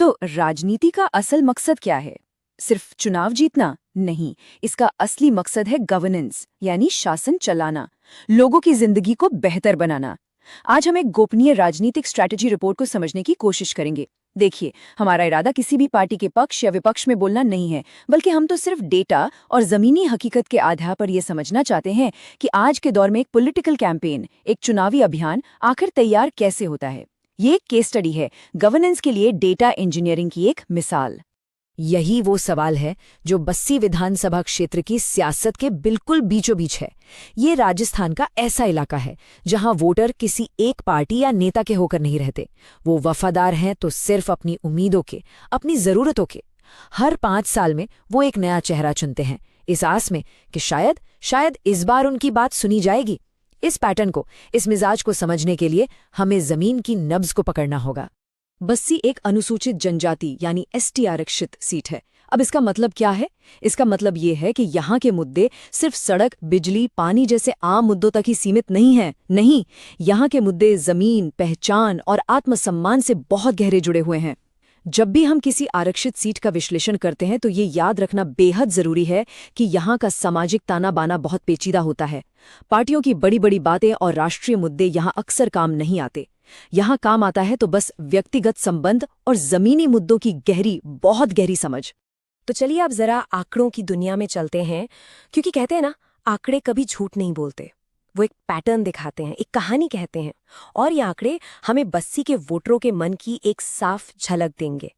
तो राजनीति का असल मकसद क्या है? सिर्फ चुनाव जीतना? नहीं, इसका असली मकसद है गवर्नेंस, यानी शासन चलाना, लोगों की जिंदगी को बेहतर बनाना। आज हम एक गोपनीय राजनीतिक स्ट्रैटेजी रिपोर्ट को समझने की कोशिश करेंगे। देखिए, हमारा इरादा किसी भी पार्टी के पक्ष या विपक्ष में बोलना नहीं है, बल्कि हम तो सिर्फ डेटा और जमीनी हकीकत के आधार पर यह समझना चाहते हैं कि आज के दौर में एक पॉलिटिकल कैंपेन, एक चुनावी अभियान आखिर तैयार कैसे होता है। ये एक केस स्टडी है, गवर्नेंस के लिए डेटा इंजीनियरिंग की एक मिसाल। यही वो सवाल है जो बस्सी विधानसभा क्षेत्र की सियासत के बिल्कुल बीचों बीच है। ये राजस्थान का ऐसा इलाका है जहां वोटर किसी एक पार्टी या नेता के होकर नहीं रहते। वो वफादार हैं तो सिर्फ अपनी उम्मीदों के, अपनी जरूरतों के। हर 5 साल में वो एक नया चेहरा चुनते हैं, इस आस में कि शायद इस बार उनकी बात सुनी जाएगी। इस पैटर्न को, इस मिजाज को समझने के लिए हमें जमीन की नब्ज को पकड़ना होगा। बस्सी एक अनुसूचित जनजाति यानी एसटी आरक्षित सीट है। अब इसका मतलब क्या है? इसका मतलब ये है कि यहाँ के मुद्दे सिर्फ सड़क, बिजली, पानी जैसे आम मुद्दों तक ही सीमित नहीं हैं। नहीं, यहाँ के मुद्दे जमीन, पहचान और आत्मसम्मान से बहुत गहरे जुड़े हुए हैं। जब भी हम किसी आरक्षित सीट का विश्लेषण करते हैं तो ये याद रखना बेहद जरूरी है कि यहाँ का सामाजिक ताना बाना बहुत पेचीदा होता है। पार्टियों की बड़ी बड़ी बातें और राष्ट्रीय मुद्दे यहाँ अक्सर काम नहीं आते। यहाँ काम आता है तो बस व्यक्तिगत संबंध और जमीनी मुद्दों की गहरी, बहुत गहरी समझ। तो चलिए अब जरा आंकड़ों की दुनिया में चलते हैं, क्योंकि कहते हैं ना, आंकड़े कभी झूठ नहीं बोलते। वो एक पैटर्न दिखाते हैं, एक कहानी कहते हैं, और ये आंकड़े हमें बस्सी के वोटरों के मन की एक साफ झलक देंगे।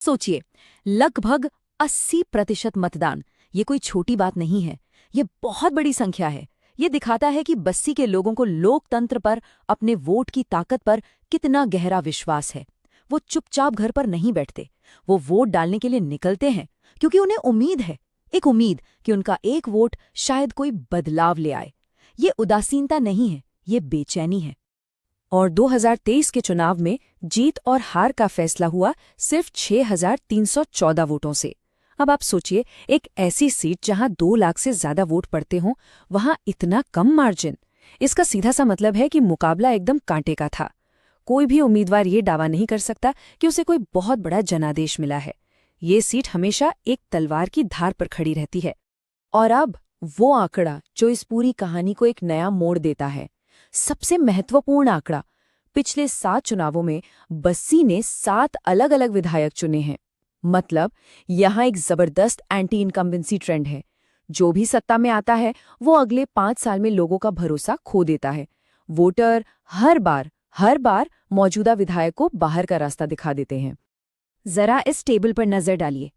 सोचिए, लगभग 80% मतदान। ये कोई छोटी बात नहीं है, ये बहुत बड़ी संख्या है। ये दिखाता है कि बस्सी के लोगों को लोकतंत्र पर, अपने वोट की ताकत पर कितना गहरा विश्वास है। वो चुपचाप घर पर नहीं बैठते, वो वोट डालने के लिए निकलते हैं, क्योंकि उन्हें उम्मीद है, एक उम्मीद कि उनका एक वोट शायद कोई बदलाव ले आए। ये उदासीनता नहीं है, ये बेचैनी है। और 2023 के चुनाव में जीत और हार का फैसला हुआ सिर्फ 6,314 वोटों से। अब आप सोचिए, एक ऐसी सीट जहां 2 लाख से ज्यादा वोट पड़ते हों, वहां इतना कम मार्जिन। इसका सीधा सा मतलब है कि मुकाबला एकदम कांटे का था। कोई भी उम्मीदवार ये दावा नहीं कर सकता कि उसे कोई बहुत बड़ा जनादेश मिला है। ये सीट हमेशा एक तलवार की धार पर खड़ी रहती है। और अब वो आंकड़ा जो इस पूरी कहानी को एक नया मोड़ देता है, सबसे महत्वपूर्ण आंकड़ा। पिछले 7 चुनावों में बस्सी ने 7 अलग अलग विधायक चुने हैं। मतलब यहाँ एक जबरदस्त एंटी इनकम्बेंसी ट्रेंड है। जो भी सत्ता में आता है वो अगले 5 साल में लोगों का भरोसा खो देता है। वोटर हर बार मौजूदा विधायक को बाहर का रास्ता दिखा देते हैं। जरा इस टेबल पर नजर डालिए।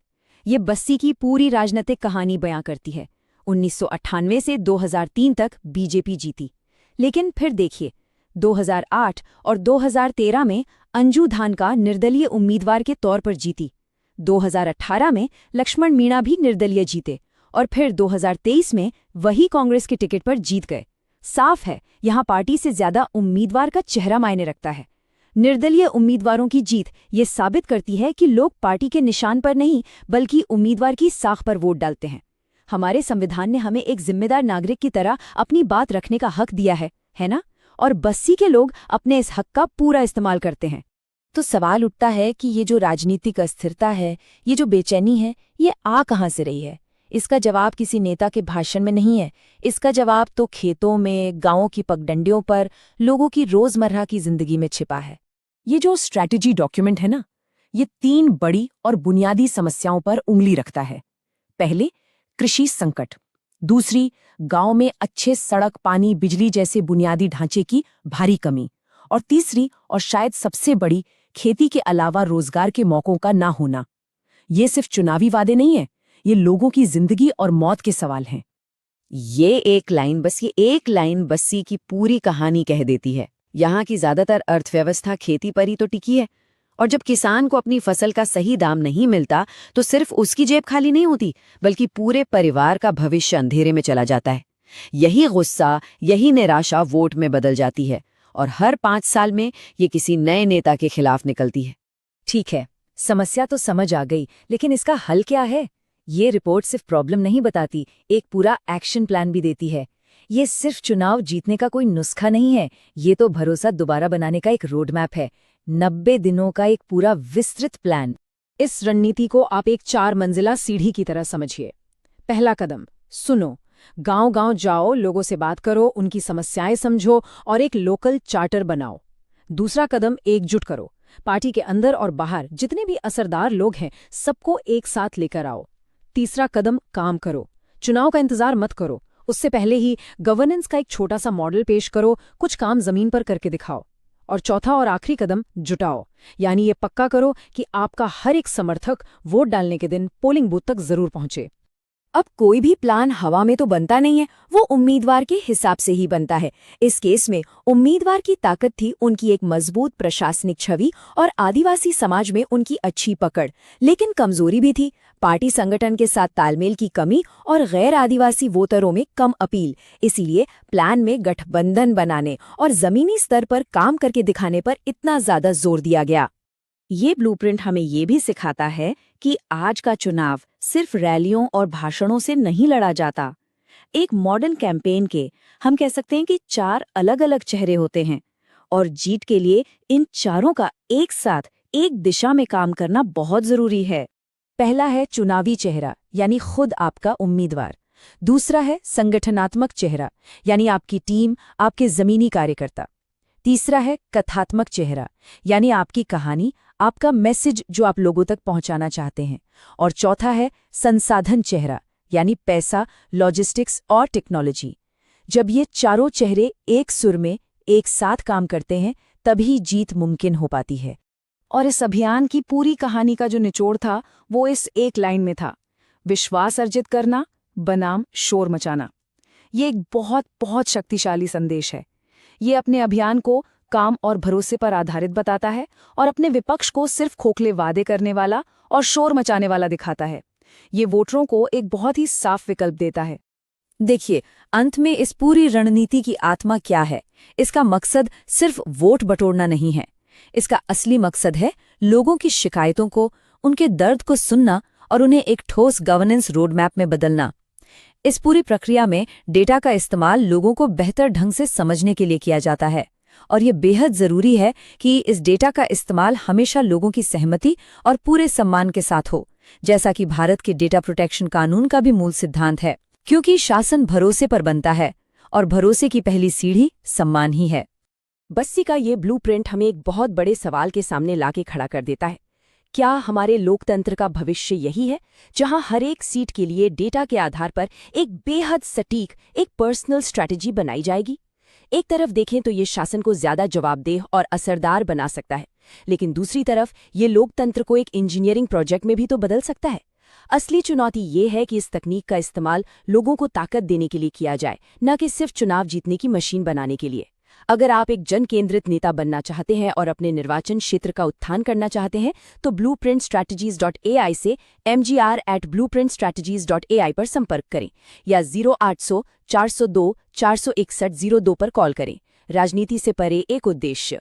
ये बस्सी की पूरी राजनीतिक कहानी बयां करती है। 1998 से 2003 तक बीजेपी जीती, लेकिन फिर देखिए, 2008 और 2013 में अंजू धानका निर्दलीय उम्मीदवार के तौर पर जीती। 2018 में लक्ष्मण मीणा भी निर्दलीय जीते, और फिर 2023 में वही कांग्रेस के टिकट पर जीत गए। साफ है, यहाँ पार्टी से ज्यादा उम्मीदवार का चेहरा मायने रखता है। निर्दलीय उम्मीदवारों की जीत ये साबित करती है कि लोग पार्टी के निशान पर नहीं, बल्कि उम्मीदवार की साख पर वोट डालते हैं। हमारे संविधान ने हमें एक जिम्मेदार नागरिक की तरह अपनी बात रखने का हक दिया है ना? और बस्सी के लोग अपने इस हक का पूरा इस्तेमाल करते हैं। तो सवाल उठता है कि ये जो राजनीतिक अस्थिरता है, ये जो बेचैनी है, ये आ कहाँ से रही है? इसका जवाब किसी नेता के भाषण में नहीं है। इसका जवाब तो खेतों में, गांवों की पगडंडियों पर, लोगों की रोजमर्रा की जिंदगी में छिपा है। ये जो स्ट्रैटेजी डॉक्यूमेंट है ना, ये 3 बड़ी और बुनियादी समस्याओं पर उंगली रखता है। पहले, कृषि संकट। दूसरी, गांव में अच्छे सड़क, पानी, बिजली जैसे बुनियादी ढांचे की भारी कमी। और तीसरी, और शायद सबसे बड़ी, खेती के अलावा रोजगार के मौकों का ना होना। ये सिर्फ चुनावी वादे नहीं है, ये लोगों की जिंदगी और मौत के सवाल हैं। ये एक लाइन बस्सी की पूरी कहानी कह देती है। यहाँ की ज्यादातर अर्थव्यवस्था खेती पर ही तो टिकी है, और जब किसान को अपनी फसल का सही दाम नहीं मिलता तो सिर्फ उसकी जेब खाली नहीं होती, बल्कि पूरे परिवार का भविष्य अंधेरे में चला जाता है। यही गुस्सा, यही निराशा वोट में बदल जाती है, और हर 5 साल में ये किसी नए नेता के खिलाफ निकलती है। ठीक है, समस्या तो समझ आ गई, लेकिन इसका हल क्या है? ये रिपोर्ट सिर्फ प्रॉब्लम नहीं बताती, एक पूरा एक्शन प्लान भी देती है। ये सिर्फ चुनाव जीतने का कोई नुस्खा नहीं है, ये तो भरोसा दोबारा बनाने का एक रोड मैप है। 90 दिनों का एक पूरा विस्तृत प्लान। इस रणनीति को आप एक 4 मंजिला सीढ़ी की तरह समझिए। पहला कदम, सुनो। गांव-गांव जाओ, लोगों से बात करो, उनकी समस्याएं समझो और एक लोकल चार्टर बनाओ। दूसरा कदम, एकजुट करो। पार्टी के अंदर और बाहर जितने भी असरदार लोग हैं, सबको एक साथ लेकर आओ। तीसरा कदम, काम करो। चुनाव का इंतजार मत करो, उससे पहले ही गवर्नेंस का एक छोटा सा मॉडल पेश करो, कुछ काम जमीन पर करके दिखाओ। और चौथा और आखिरी कदम, जुटाओ। यानी ये पक्का करो कि आपका हर एक समर्थक वोट डालने के दिन पोलिंग बूथ तक जरूर पहुंचे। अब कोई भी प्लान हवा में तो बनता नहीं है, वो उम्मीदवार के हिसाब से ही बनता है। इस केस में उम्मीदवार की ताकत थी उनकी एक मजबूत प्रशासनिक छवि और आदिवासी समाज में उनकी अच्छी पकड़, लेकिन कमजोरी भी थी, पार्टी संगठन के साथ तालमेल की कमी और गैर आदिवासी वोटरों में कम अपील। इसीलिए प्लान में गठबंधन बनाने और जमीनी स्तर पर काम करके दिखाने पर इतना ज्यादा जोर दिया गया। ये ब्लूप्रिंट हमें ये भी सिखाता है कि आज का चुनाव सिर्फ रैलियों और भाषणों से नहीं लड़ा जाता। एक मॉडर्न कैंपेन के हम कह सकते हैं कि 4 अलग-अलग चेहरे होते हैं और जीत के लिए इन चारों का एक साथ एक दिशा में काम करना बहुत जरूरी है। पहला है चुनावी चेहरा, यानी खुद आपका उम्मीदवार। दूसरा है संगठनात्मक चेहरा, यानी आपकी टीम, आपके जमीनी कार्यकर्ता। तीसरा है कथात्मक चेहरा, यानी आपकी कहानी, आपका मैसेज जो आप लोगों तक पहुंचाना चाहते हैं। और चौथा है संसाधन चेहरा, यानी पैसा, लॉजिस्टिक्स और टेक्नोलॉजी। जब ये चारों चेहरे एक सुर में एक साथ काम करते हैं, तभी जीत मुमकिन हो पाती है। और इस अभियान की पूरी कहानी का जो निचोड़ था, वो इस एक लाइन में था: विश्वास अर्जित करना बनाम शोर मचाना। ये एक बहुत बहुत शक्तिशाली संदेश है। ये अपने अभियान को काम और भरोसे पर आधारित बताता है और अपने विपक्ष को सिर्फ खोखले वादे करने वाला और शोर मचाने वाला दिखाता है। ये वोटरों को एक बहुत ही साफ विकल्प देता है। देखिए, अंत में इस पूरी रणनीति की आत्मा क्या है? इसका मकसद सिर्फ वोट बटोरना नहीं है। इसका असली मकसद है लोगों की शिकायतों को, उनके दर्द को सुनना और उन्हें एक ठोस गवर्नेंस रोडमैप में बदलना। इस पूरी प्रक्रिया में डेटा का इस्तेमाल लोगों को बेहतर ढंग से समझने के लिए किया जाता है और ये बेहद जरूरी है कि इस डेटा का इस्तेमाल हमेशा लोगों की सहमति और पूरे सम्मान के साथ हो, जैसा कि भारत के डेटा प्रोटेक्शन कानून का भी मूल सिद्धांत है। क्योंकि शासन भरोसे पर बनता है और भरोसे की पहली सीढ़ी सम्मान ही है। बस्सी का ये ब्लूप्रिंट हमें एक बहुत बड़े सवाल के सामने लाके खड़ा कर देता है। क्या हमारे लोकतंत्र का भविष्य यही है, जहां हर एक सीट के लिए डेटा के आधार पर एक बेहद सटीक, एक पर्सनल स्ट्रैटेजी बनाई जाएगी? एक तरफ देखें तो ये शासन को ज्यादा जवाबदेह और असरदार बना सकता है, लेकिन दूसरी तरफ ये लोकतंत्र को एक इंजीनियरिंग प्रोजेक्ट में भी तो बदल सकता है। असली चुनौती ये है कि इस तकनीक का इस्तेमाल लोगों को ताकत देने के लिए किया जाए, न कि सिर्फ चुनाव जीतने की मशीन बनाने के लिए। अगर आप एक जन केंद्रित नेता बनना चाहते हैं और अपने निर्वाचन क्षेत्र का उत्थान करना चाहते हैं, तो blueprintstrategies.ai से mgr@blueprintstrategies.ai पर संपर्क करें या 0800 402 461 02 पर कॉल करें। राजनीति से परे एक उद्देश्य।